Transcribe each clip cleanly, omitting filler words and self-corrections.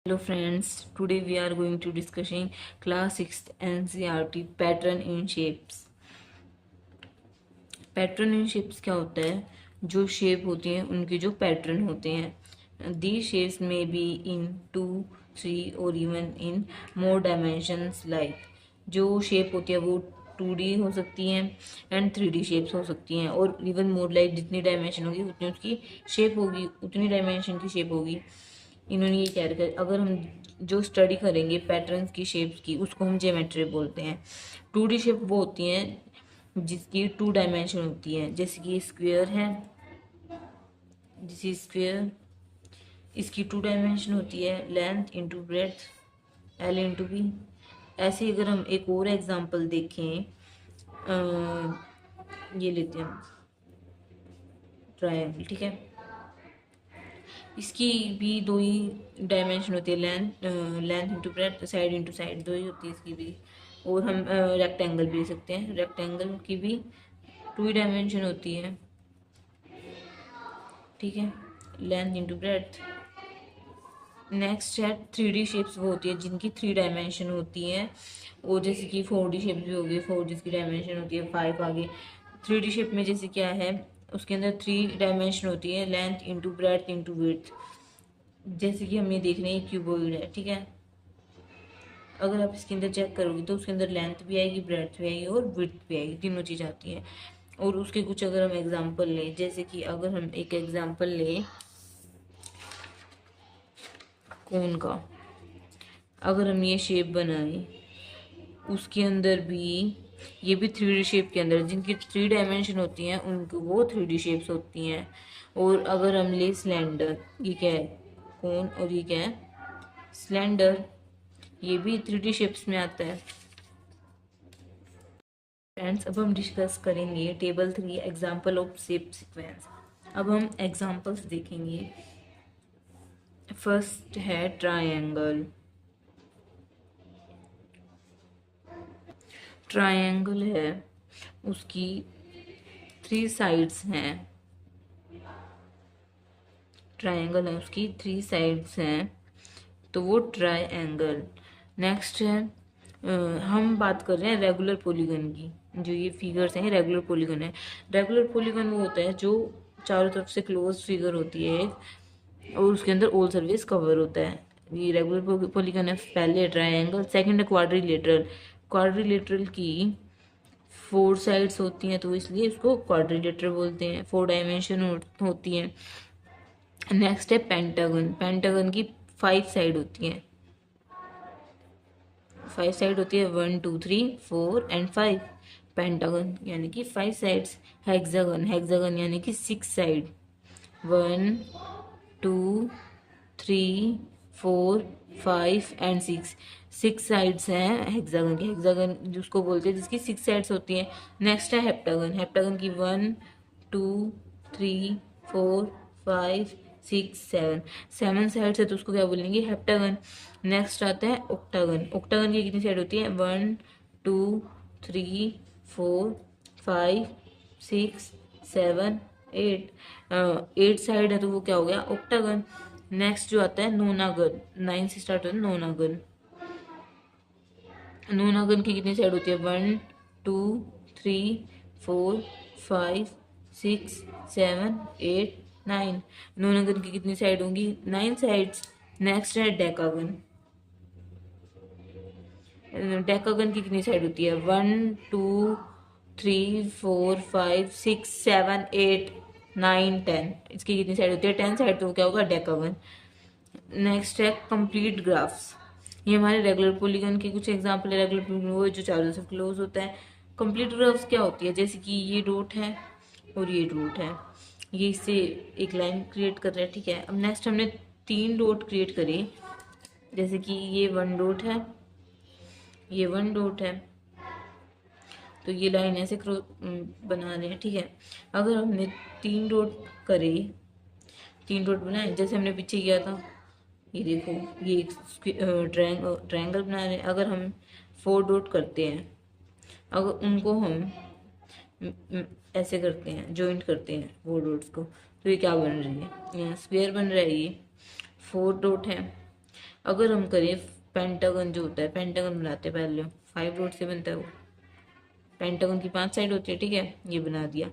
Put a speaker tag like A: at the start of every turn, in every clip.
A: Hello friends, today we are going to discussing class 6th NCERT pattern in shapes. Pattern in shapes क्या होता है? जो shape होती हैं उनके जो पैटर्न होते हैं. These shapes may be in 2, 3 और even in more dimensions like जो शेप होती है वो 2D हो सकती हैं एंड 3D शेप्स हो सकती हैं और इवन मोर लाइक जितनी डायमेंशन होगी उतनी उसकी शेप होगी, उतनी डायमेंशन की शेप होगी. इन्होंने ये कह रखा है अगर हम जो स्टडी करेंगे पैटर्न्स की शेप्स की उसको हम ज्योमेट्री बोलते हैं. 2D शेप वो होती हैं जिसकी 2 डायमेंशन होती है, जैसे कि स्क्वायर है, दिस इज स्क्वायर, इसकी 2 डायमेंशन होती है length into breadth L into B. ऐसे अगर हम एक और एग्जांपल देखें, ये लेते हैं ट्रायंगल, ठीक है. इसकी भी दो ही डायमेंशन होती है, length into breadth, side into side, दो ही होती है इसकी भी. और हम रेक्टेंगल भी ले सकते हैं, रेक्टेंगल की भी 2 ही डायमेंशन होती है, ठीक है, लेंथ इंटू ब्रेड्थ. नेक्स्ट है 3D शेप्स, वो होती है जिनकी 3 डायमेंशन होती हैं, और जैसे कि 4D शेप भी होगी, 4 जिसकी डायमेंशन होती है 5 आगे. 3D शेप में जैसे क्या है, उसके अंदर 3 डायमेंशन होती है, length into breadth into width. जैसे कि हम ये देख रहे हैं क्यूबॉइड है, ठीक है. अगर आप इसके अंदर चेक करोगे तो उसके अंदर लेंथ भी आएगी, ब्रेड्थ भी आएगी और विड्थ भी आएगी, तीनों चीज़ आती है. और उसके कुछ अगर हम एग्जांपल लें, जैसे कि अगर हम एक एग्जांपल लें कोन का, अगर हम ये शेप बनाएं उसके अंदर भी, ये भी 3D शेप के अंदर जिनकी 3 डायमेंशन होती हैं उनको वो 3D शेप्स होती हैं. और अगर हम ले सिलेंडर, ये क्या है कोन और ये क्या है सिलेंडर, ये भी 3D शेप्स में आता है. फ्रेंड्स, अब हम डिस्कस करेंगे table 3 example of shape sequence. अब हम एग्जाम्पल्स देखेंगे. फर्स्ट है ट्रायंगल. ट्रायंगल है, उसकी 3 साइड्स हैं. ट्रायंगल है, उसकी 3 साइड्स हैं, तो वो ट्रायंगल. नेक्स्ट है, हम बात कर रहे हैं रेगुलर पॉलीगन की. जो ये फिगर्स हैं रेगुलर पॉलीगन है. रेगुलर पॉलीगन वो होता है जो चारों तरफ से क्लोज फिगर होती है और उसके अंदर ऑल सर्विस कवर होता है. ये रेगुलर पॉलीगन है. पहले ट्रायंगल, सेकंड है क्वाड्रिलेटरल. क्वाड्रिलेटरल की 4 साइड्स होती हैं तो इसलिए इसको क्वाड्रिलेटरल बोलते हैं, 4 डायमेंशन होती हैं. नेक्स्ट है पेंटागन. पेंटागन की 5 साइड होती हैं, 5 साइड होती है, 1 2 3 4 एंड 5. पेंटागन यानी कि 5 साइड्स. हेक्सागन, हेक्सागन यानी कि 6 साइड, 1 2 3 4 5 एंड 6. 6 साइड्स हैं हेक्सागन की. हेक्सागन जिसको बोलते हैं जिसकी 6 साइड्स होती हैं. नेक्स्ट है हेप्टागन. हेप्टागन की 1 2 3 4 5 6 7, 7 साइड्स है तो उसको क्या बोलेंगे हेप्टागन. नेक्स्ट आता है ऑक्टागन. ऑक्टागन की कितनी साइड होती है, 1 2 3 4 5 6 7 8, 8 साइड है तो वो क्या हो गया ऑक्टागन. नेक्स्ट जो आता है नोनागन, 9 से स्टार्ट होता है नोनागन. नोनागन की कितनी साइड होती है, 1 2 3 4 5 6 7 8 9. नोनागन की कितनी साइड होंगी, 9 साइड्स. नेक्स्ट है डेकागन. डेकागन की कितनी साइड होती है, 1 2 3 4 5 6 7 8 9 10. इसकी कितनी साइड होती है, 10 साइड, तो क्या होगा डेकागन. नेक्स्ट है कंप्लीट ग्राफ्स. ये हमारे रेगुलर पॉलीगन के कुछ एग्जांपल है. रेगुलर पॉलीगन वो जो चारों से क्लोज होता है. कंप्लीट ग्राफ्स क्या होती है, जैसे कि ये डॉट है और ये डॉट है, ये इससे एक लाइन क्रिएट कर रहा है, ठीक है. अब नेक्स्ट हमने 3 डॉट क्रिएट करे, जैसे कि ये 1 डॉट है, ये 1 डॉट है, तो ये लाइन ऐसे बना रहे हैं, ठीक है. अगर हमने 3 डॉट करे, 3 डॉट बनाए जैसे हमने पीछे किया था, ये देखो ये एक ट्रायंगल बना रहे हैं. अगर हम 4 डॉट करते हैं, अगर उनको हम ऐसे करते हैं, जॉइंट करते हैं 4 डॉट्स को, तो ये क्या बन रही है, स्क्वायर बन रहा है. ये 4 डॉट है. अगर हम करें पेंटागन जो होता है, पेंटागन बनाते हैं पहले, 5 डॉट से बनता है वो। पेंटागन की 5 साइड होती है, ठीक है, ये बना दिया।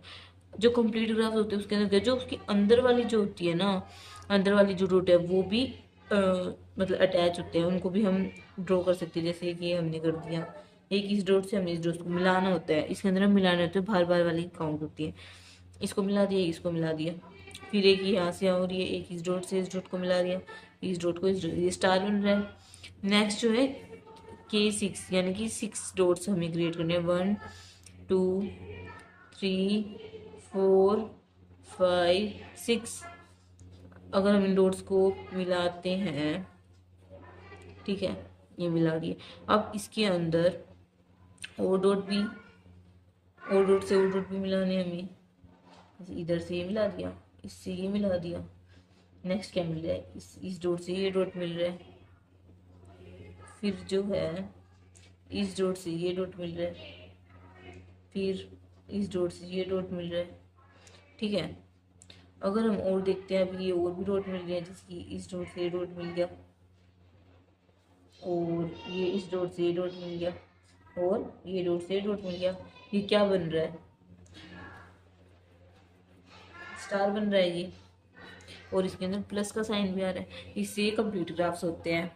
A: जो कंप्लीट ग्राफ होते हैं उसके अंदर जो उसकी अंदर वाली जो होती है ना, अंदर वाली जो रूट है वो भी मतलब अटैच होते हैं, उनको भी हम ड्रॉ कर सकते हैं। जैसे कि हमने कर दिया, एक इस डॉट से हमने इस डॉट को मिलाना होता है, इसके अंदर हम मिलाने होते हैं, बार बार वाली काउंट होती है। इसको मिला दिया, इसको मिला दिया, फिर एक यहाँ से हो रही है, एक इस डॉट से इस डॉट को मिला दिया, इस डॉट को इस ये स्टार बन रहा है। नेक्स्ट जो है K6, यानी कि 6 डॉट्स हमें क्रिएट करने हैं, 1 2 3 4 5 6। अगर हम इन डॉट्स को मिलाते हैं, ठीक है, ये मिला दिए। अब इसके अंदर और डॉट भी, और डॉट से और डॉट भी मिलाने हैं हमें, इधर से ये मिला दिया, इससे ये मिला दिया। नेक्स्ट क्या मिल रहा है, इस डॉट से ये डॉट मिल रहा है, फिर जो है इस डॉट से ये डॉट मिल रहा है, फिर इस डॉट से ये डॉट मिल रहा है, ठीक है। अगर हम और देखते हैं, अभी ये और भी डॉट मिल रहे हैं, जैसे कि इस डॉट से ये डॉट मिल गया, और ये इस डॉट से ये डॉट मिल गया, और ये डॉट से ये डॉट मिल गया। ये क्या बन रहा है, स्टार बन रहा है ये, और इसके अंदर प्लस का साइन भी आ रहा है। इससे कंप्लीट ग्राफ्स होते हैं।